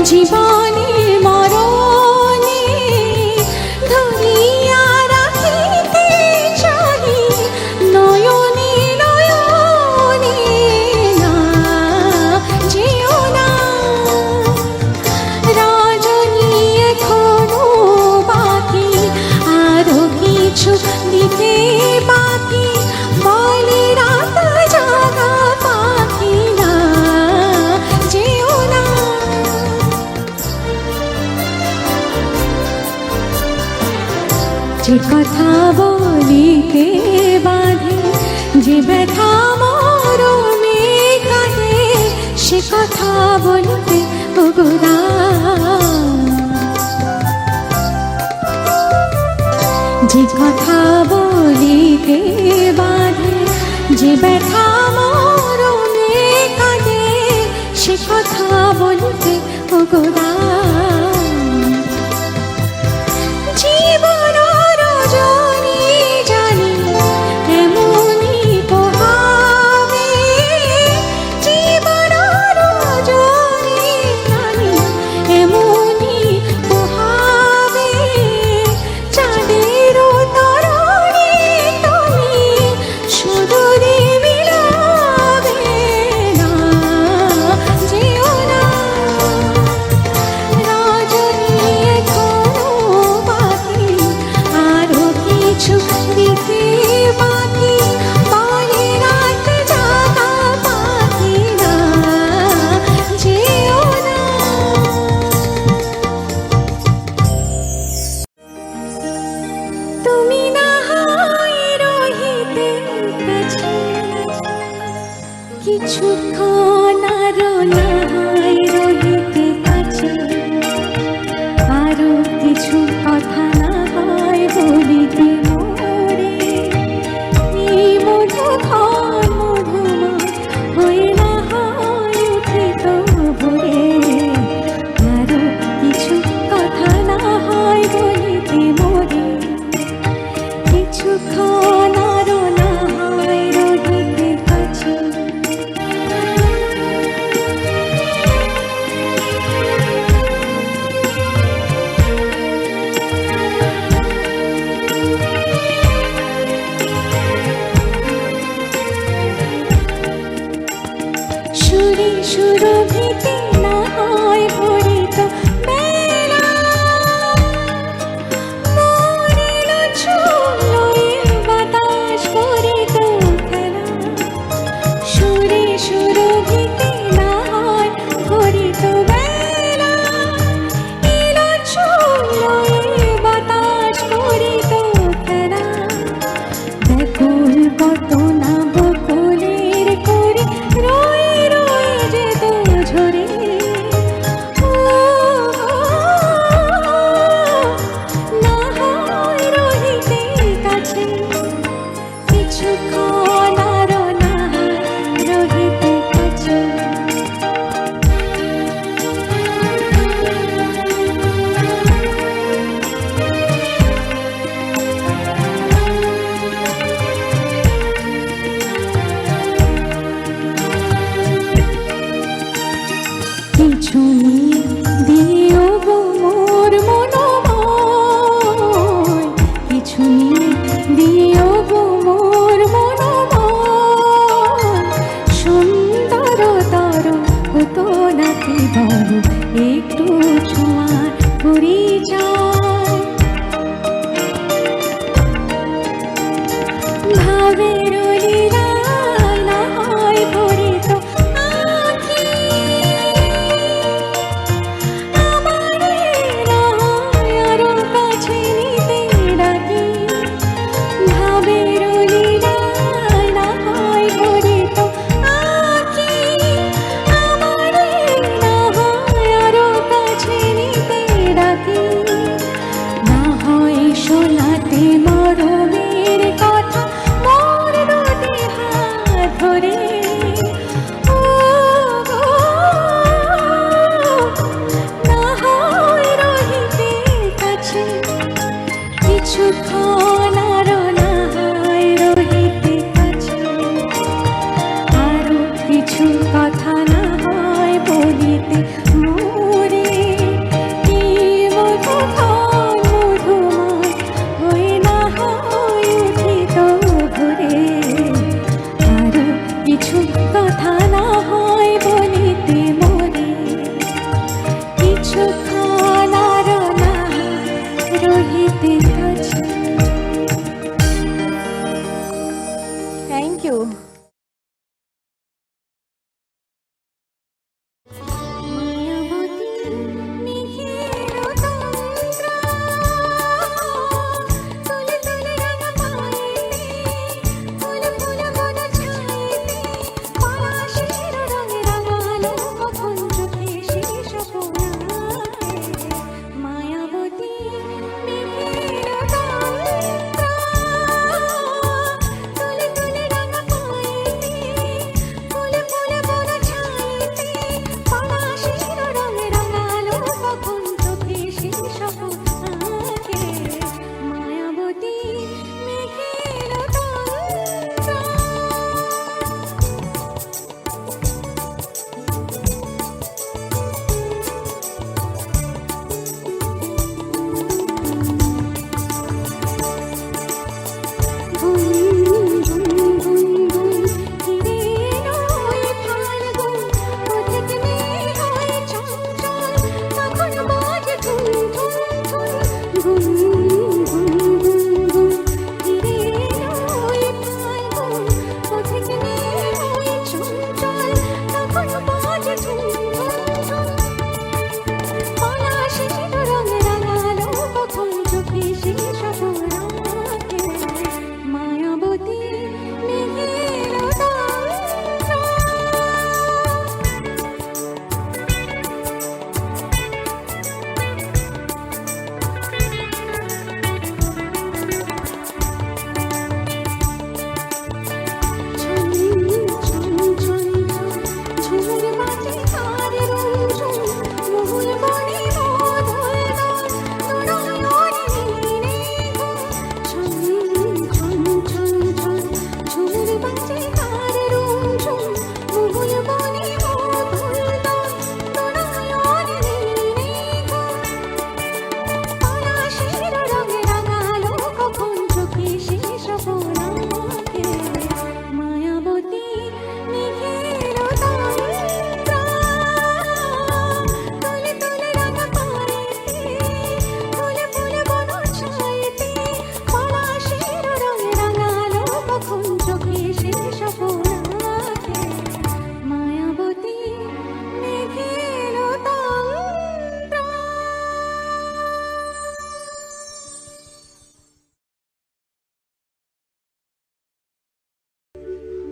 জীবনে মরণে ধরিয়া রাখিতে চাহি নয়নে নয়নে না যেও না রজনী এখনো বাকি আরো কিছু দিতে বাকি বলে রাত জাগা পাখি না যেও না যে কথা বলিতে বাঁধে যে ব্যথা মরমে কাঁদে সে কথা বলিতে ওগোরা যে কথা বলিতে বাঁধে যে ব্যথা মরমে কাঁদে সে কথা বলিতে ওগোরা জীবন রজনী জানি এমনই পোহাবে জীবন রজনী জানি এমনই পোহাবে চাঁদের তরণী তুমি সুদূরে মিলাবে না যেও না রজনী এখনো বাকি আরো কিছু দিতে বাকি বলে রাত জাগা পাখি না যেও না তুমি না হয় রহিতে কাছে কিছুক্ষণ আরো না হয় রহিতে কাছে আরো কিছু কথা না হয় বলিতে মোরে এই মধুক্ষণ মধুময় হয়ে না হয় উঠিত ভোরে আরো কিছু কথা না হয় বলিতে মোরে কিছুক্ষণ আরো না হয় রহিতে কাছে সুরে সুরভিতে না হয় ভরিত বেলা মরিল চুলোয় বাতাস করিত খেলা সুরে সুরভিতে না হয় ভরিত বেলা এল চুলোয় বাতাস করিত খেলা ব্যাকুল কত না বকুলের করে রয়ে রয়ে যেত ঝরে না হয় রহিতে কাছে কিছুক্ষণ আরো না হয় রহিতে কাছে পিছনে দিও গো মোর মনোময় পিছনে দিও গো মোর মনোময় সুন্দরতর হতো নাকি বড় একটু ছোঁয়ার পরিচয় ভাবের লীলায় না হয় ভরিত আঁখি আমারে না হয় আরো কাছে নিতে ডাকি ভাবের লীলায় না হয় ভরিত আঁখি আমারে না হয় আরো কাছে সুখানার নাহাই রহিতে কাছে। Thank you.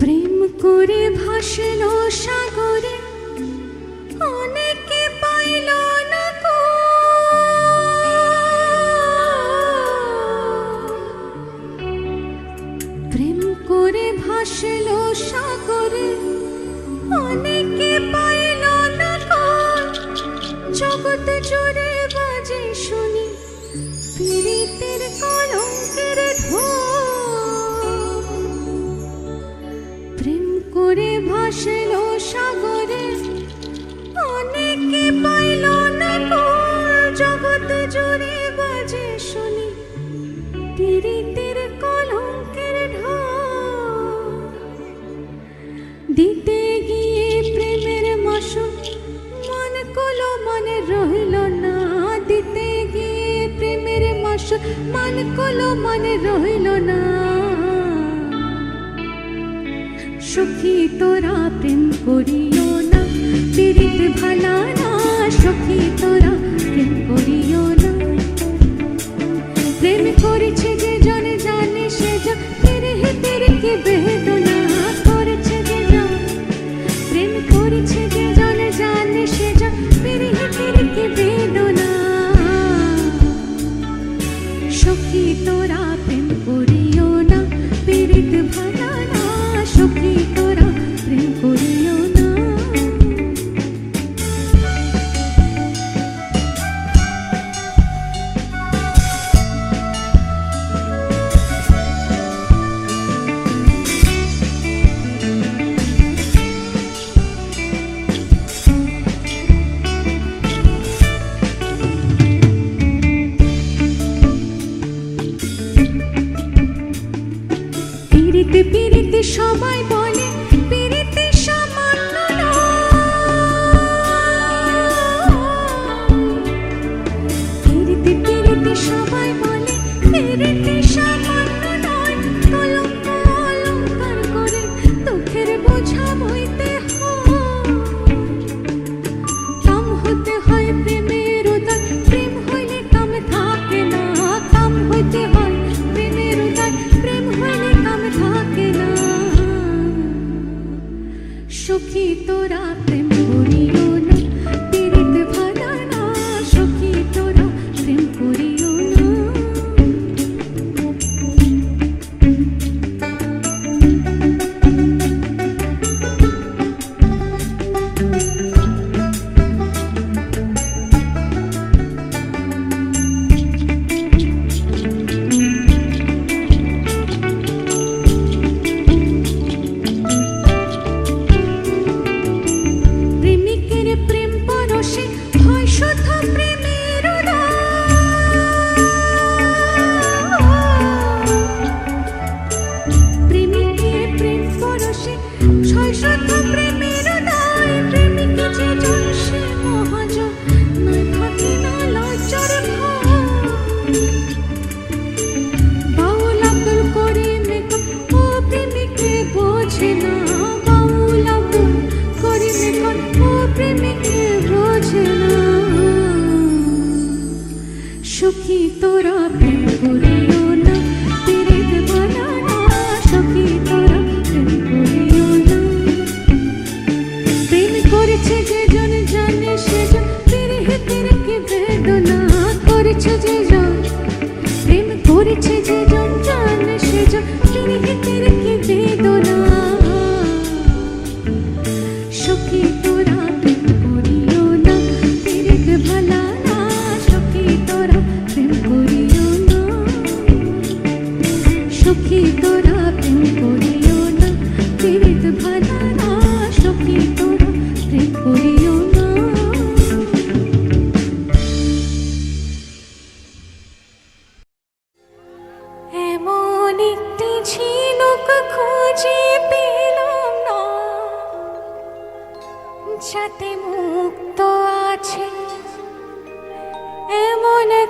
প্রেম করে ভাসল সাগরে অনেকে পাইল না কো, প্রেম করে ভাসল সাগরে অনেকে পাইল না কো, জগৎ জুড়ে বাজে শুনি পীড়িতের কলঙ্কের ঢোল। প্রেম করে ভাসল সাগরে অনেকে পাইল না কো, জগৎ জুড়ে বাজে শুনি পীড়িতের কলঙ্কের ঢোল। দিতে গিয়ে প্রেমের মাসুল মন কলো মনে রহিল না, দিতে গিয়ে প্রেমের মাসুল মন কলো মনে রহিল না। সখী তোরা প্রেম করিও না, পীড়িত ভালা না, সখী তোরা প্রেম করিও না। প্রেম করেছে যে জন জানে সে জন তেরে কি বেদনা করেছে যে জন, প্রেম করেছে যে জন জানে সে জন তেরে কি বেদনা। সখী তোরা প্রেম করিও না, পীড়িত ভালা না, সখী তোরা প্রেম করিও না।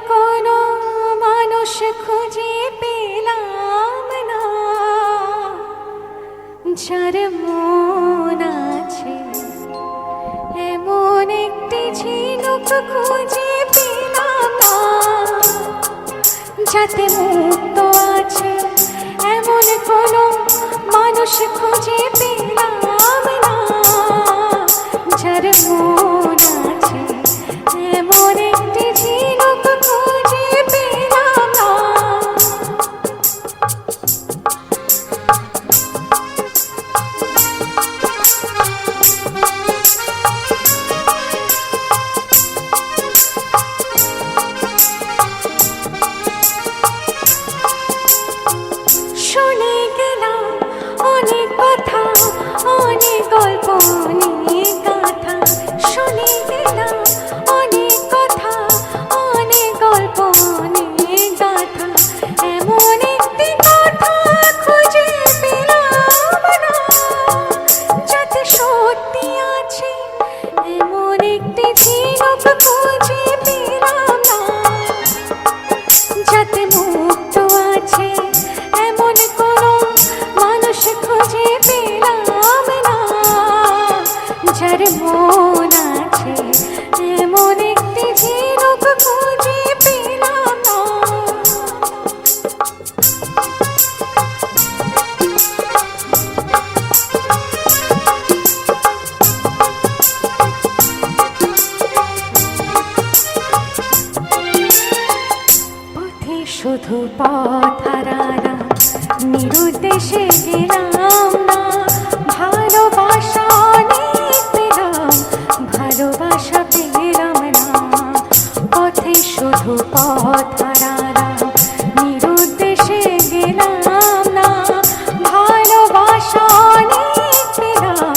কোনো মানুষ খুঁজে পেলাম না, যার মন আছে এমন একটি ঝিনুক খুঁজে পেলাম না, যাতে মুক্ত আছে এমন কোনো মানুষ খুঁজে পেলাম না, যার মন আছে এমন একটি ঝিনুক খুঁজে পেলাম না। শুনে গেলাম অনেক কথা, অনেক গল্প, অনেক গাথা, শুনে গেলাম অনেক কথা, অনেক গল্প, অনেক গাথা, এমন একটি কথা খুঁজে পেলাম না, যাতে সত্যি আছে এমন একটি ঝিনুক খুঁজে পেলাম না, যাতে মুক্ত আছে এমন কোনো মানুষ খুঁজে পেলাম না, যার মন আছে এমন একটি ঝিনুক খুঁজে পেলাম না। পথে শুধু পথ হারালাম, নিরুদ্দেশে গেলাম না, ভালোবাসা অনেক পেলাম, ভালোবাসা পেলাম না। পথে শুধু পথ হারালাম, নিরুদ্দেশে গেলাম না, ভালোবাসা অনেক পেলাম,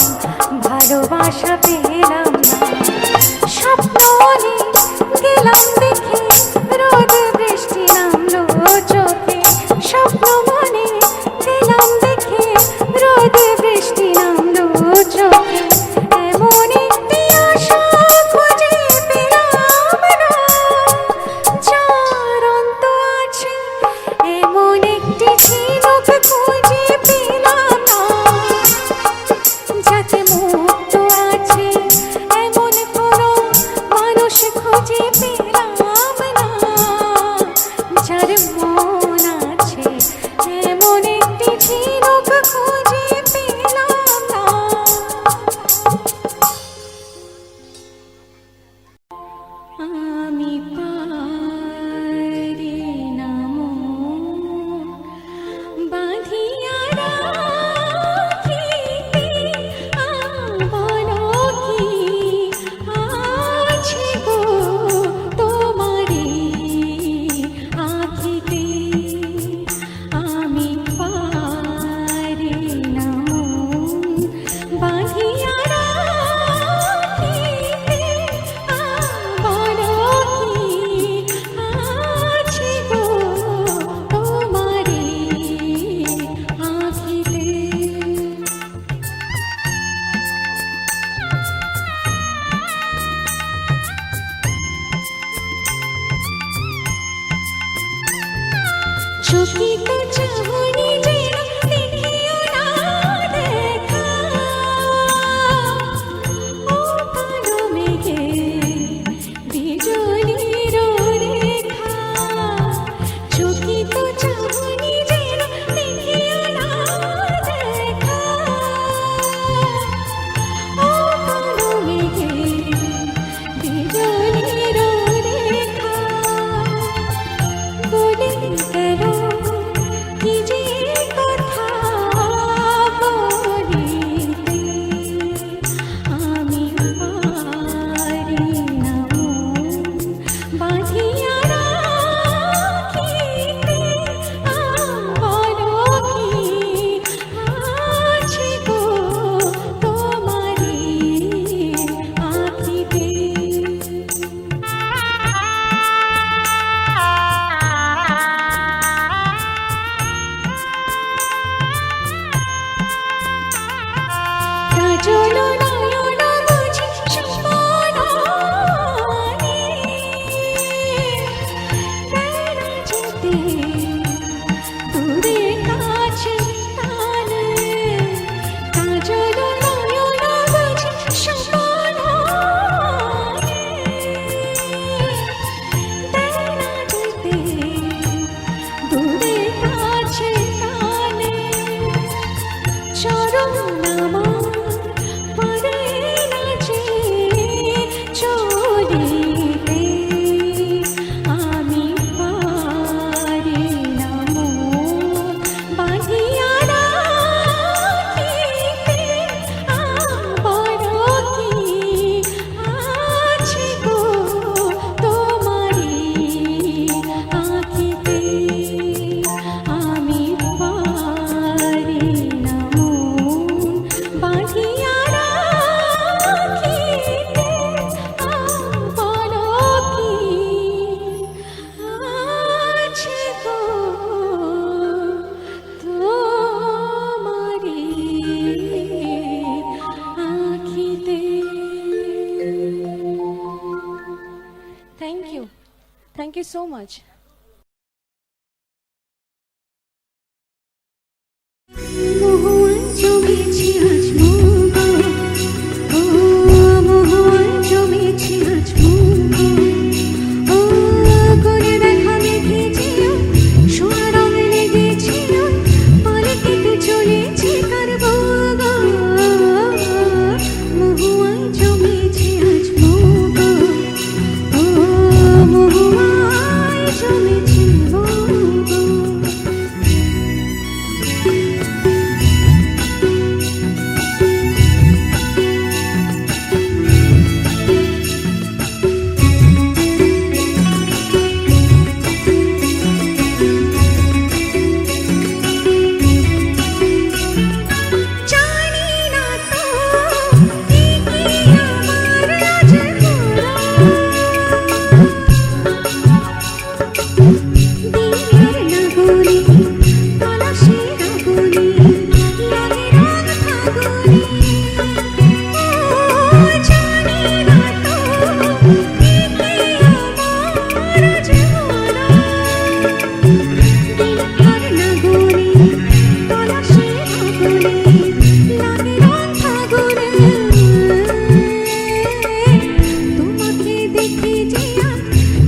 ভালোবাসা পেলাম না। স্বপ্ন অনেক গেলাম দেখে, রোদ বৃষ্টি নামলো চোখে, স্বপ্ন মনে গেলাম দেখে, রোদ বৃষ্টি নামলো চোখে, এমন একটি আশা খুঁজে পেলাম না, যার অন্ত আছে এমন একটি ঝিনুক খুঁজে পেলাম না, যাতে মুক্ত আছে এমন কোনো মানুষ খুঁজে পেলাম না, যার মন আছে এমন একটি ঝিনুক খুঁজে পেলাম না। আমি পারি না মন বাঁধিয়া রাখিতে, বলো কি আছে গো তোমারি আঁখিতে, আমি পারি না মন বাঁধিয়া রাখিতে, বলো কি আছে গো তোমারি আঁখিতে। চকিত চাহনি যেন দেখিও না দেখা, ও কালো মেঘে বিজলির রেখা, চকিত চাহনি যেন দেখিও না দেখা, ও কালো মেঘে বিজলির রেখা, বলে গেল কি যে থ্যাংক ইউ সো মাচ। মহুয়ায় জমেছে আজ মৌগো, ও মহুয়ায় জমেছে আজ মৌগো, ও কোণে দেখা মেঘেছে সোনা রং লেগেছে পালকিতে চলেছে কার বউগো, মহুয়ায় জমেছে আজ মৌগো, ও মহুয়ায় জমেছে মৌগো। জানি না তো কি কি আমার আজ হলো, দিনের নাগরে পলাশের আগুনে লাগে রং ফাগুনে, ও জানি না তো কি কি আমার আজ হলো, দিনের নাগরে পলাশের আগুনে লাগে রং ফাগুনে, তোমাকে দেখে যে আজ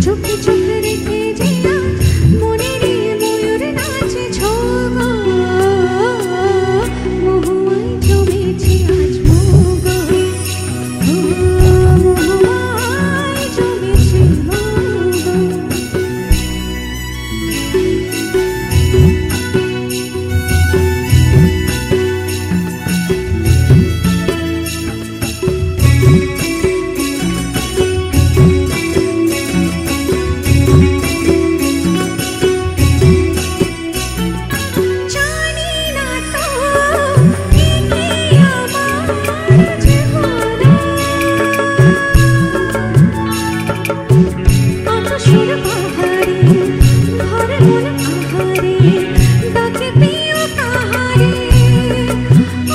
চোখে চোখে রেখে যে আজ মনের ময়ূর নাচে ছোগো, মহুয়ায় জমেছে আজ মৌগো, ও মহুয়ায় জমেছে মৌগো। জানি না তো কি কি আমার আজ হলো, কত সুর বাহারে ভরে মন আহারে ডাকে প্রিয় কাহারে,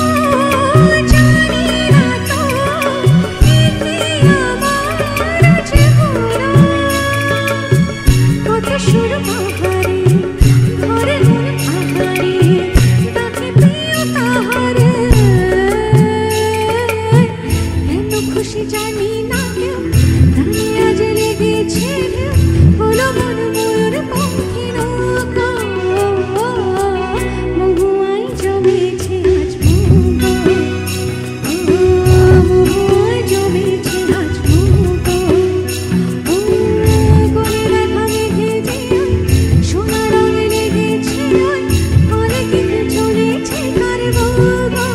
ও জানি না তো কি কি আমার আজ হলো, কত সুর বাহারে ভরে মন আহারে ডাকে প্রিয় কাহারে, এত খুশি জানি না কেউ প্রাণে আজ লেগেছে ঢেউ, হলো মন ময়ূর পঙ্খী নৌকা, মহুয়ায় জমেছে আজ মৌগো, ও মহুয়ায় জমেছে আজ মৌগো, ও কোণে দেখা মেঘেছে সোনা রং লেগেছে পালকিতে চলেছে কার বউগো,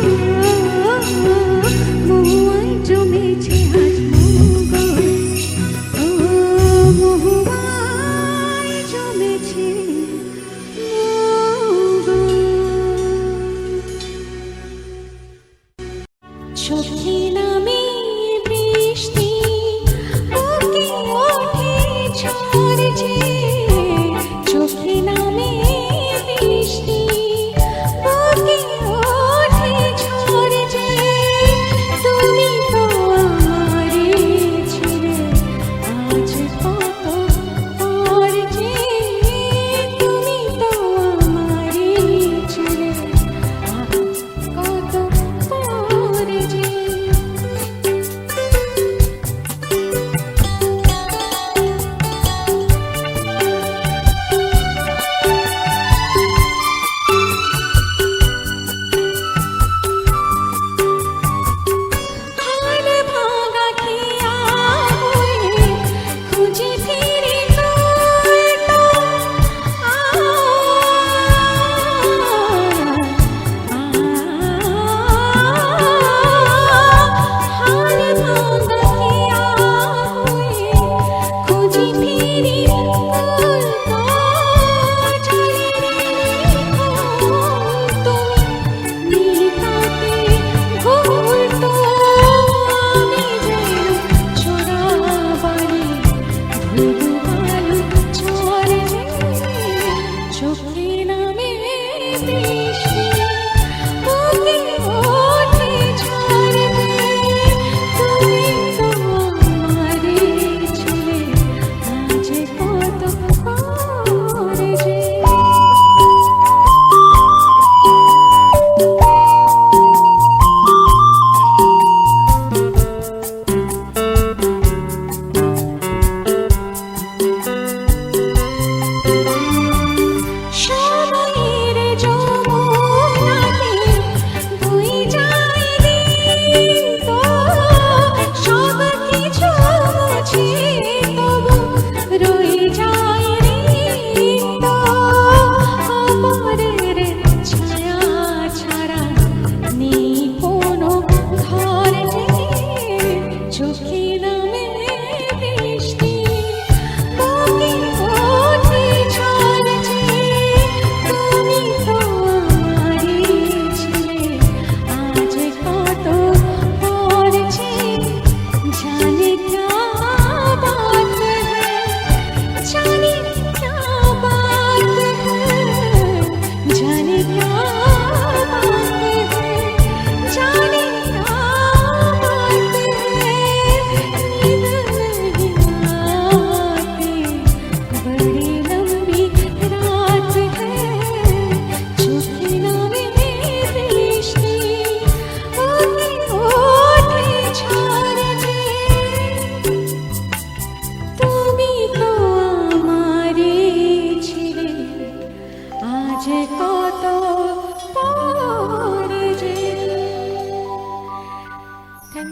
মহুয়ায় জমেছে আজ মৌগো, ও মহুয়ায় জমেছে মৌগো। চোখে নামে বৃষ্টি বুকে ওঠে ঝড় যে, চোখে নামে বৃষ্টি বুকে ওঠে ঝড় যে, তুমি তো আমারে ছেড়ে আজ কত পর যে, তুমি তো আমারে ছেড়ে আজ কত পর যে। হাল ভাঙা খেয়া হয়ে খুঁজে ফিরি তোরটা, হাল ভাঙা খেয়া হয়ে খুঁজে ফিরি তোরটা, তুমি নিতাতে ঘুরতো আমি যেন চোরাবালি ধুধু আলো ঝরে যে, চোখে নামে বৃষ্টি বুকে ওঠে ঝড় যে, তুমি তো আমারে ছেড়ে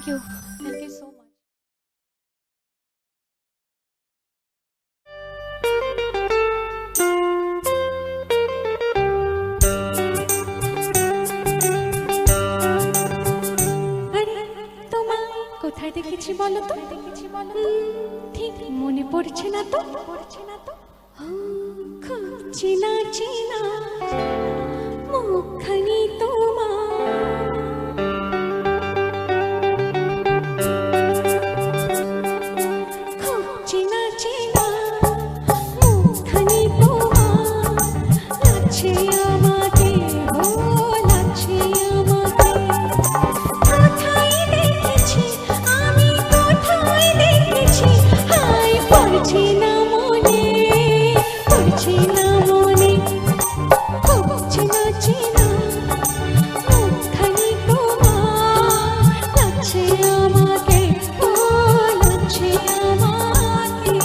ইউ সো মাচ। কোথায় দেখেছি বলো তো? ঠিক মনে পড়ছে না তো। খুব চেনা চেনা মুখখানি তোমার, খুব চেনা চেনা মুখখানি তোমার, লাগছে আমাকে, ও লাগছে আমাকে। কোথায় দেখেছি আমি, কোথায় দেখেছি, হাই পড়ছে না মনে, পড়ছে না মনে। খুব চেনা চেনা মুখখানি তোমার, লাগছে আমাকে, ও লাগছে আমাকে।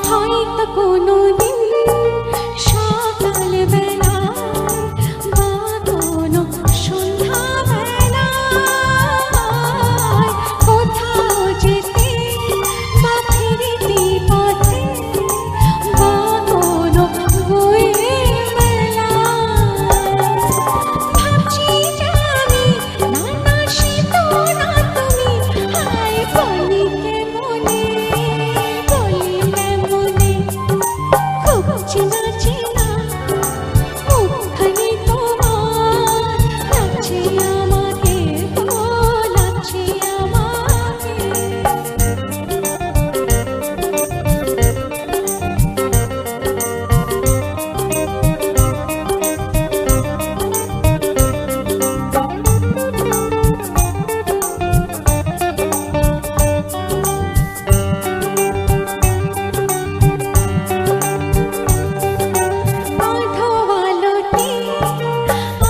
হয়তো কোনোদিন সকালবেলায় বা কোনো সন্ধ্যাবেলায় কোথাও যেতে বা ফিরতে পথে বা কোনো বইয়ের মেলায় ভাবছি যে আমি, না না সে তো না তুমি, হাই বলি কেমনে, বলি কেমনে। খুব চেনা চেনা মুখখানি তোমার, লাগছে আমাকে, ও লাগছে আমাকে। আধো আলোতে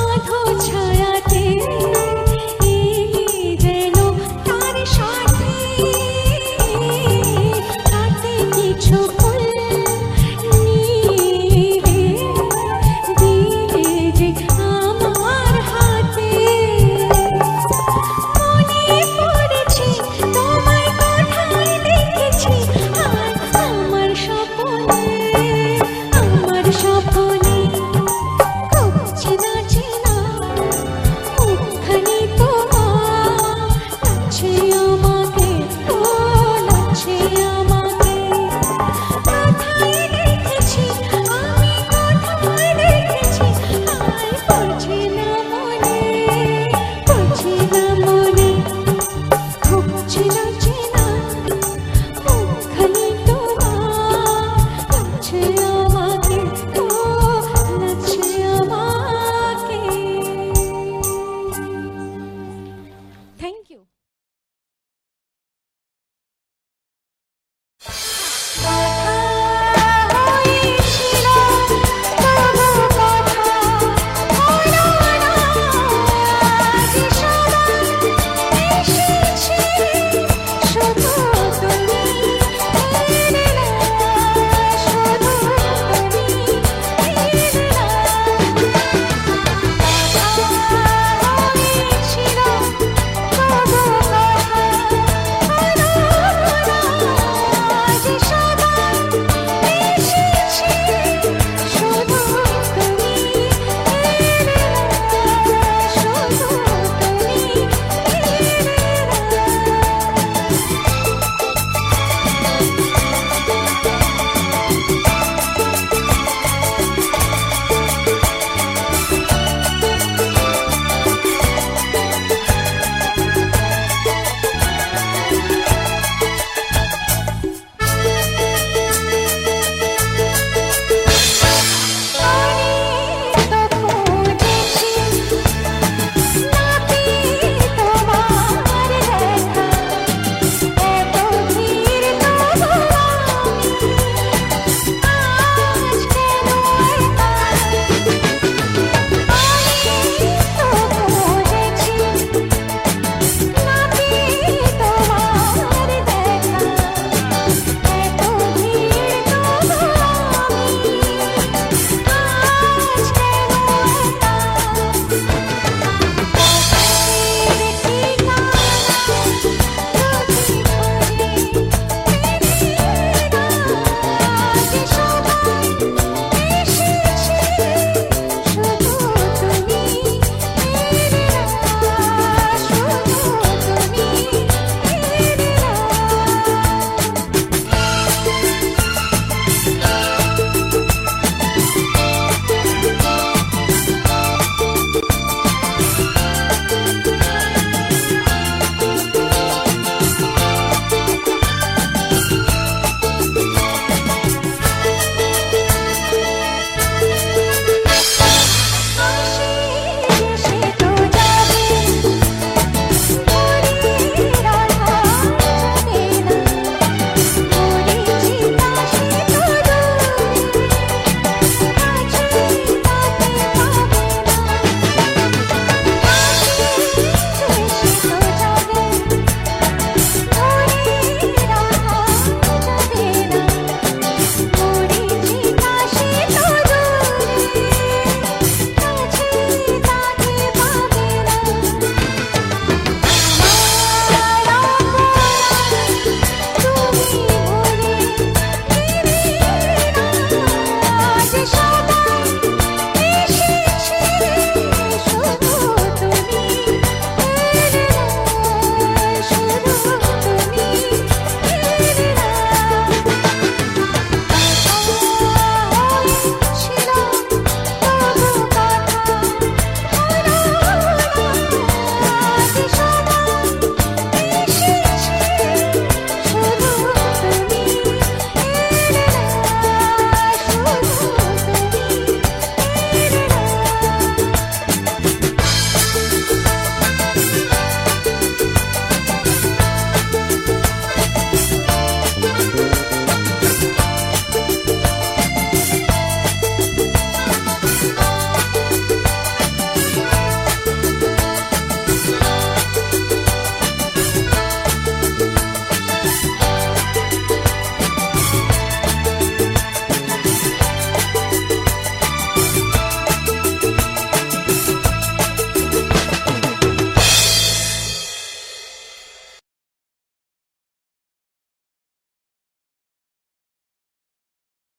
আধো ছায়াতে এলে যেন তার সাথে, হাতে কিছু ফুল নিয়ে দিলে যে আমার হাতে। মনে পড়েছে তোমায় কোথায় দেখেছি, আর আমার স্বপনে, আমার স্বপনে। খুব চেনা চেনা মুখখানি তোমার, লাগছে আমাকে, ও লাগছে আমাকে। কোথায় দেখেছি আমি, কোথায় দেখেছি, হাই পড়ছে না মনে, পড়ছে না মনে। খুব চেনা চেনা মুখখানি তোমার, লাগছে আমাকে, ও লাগছে আমাকে। Thank you.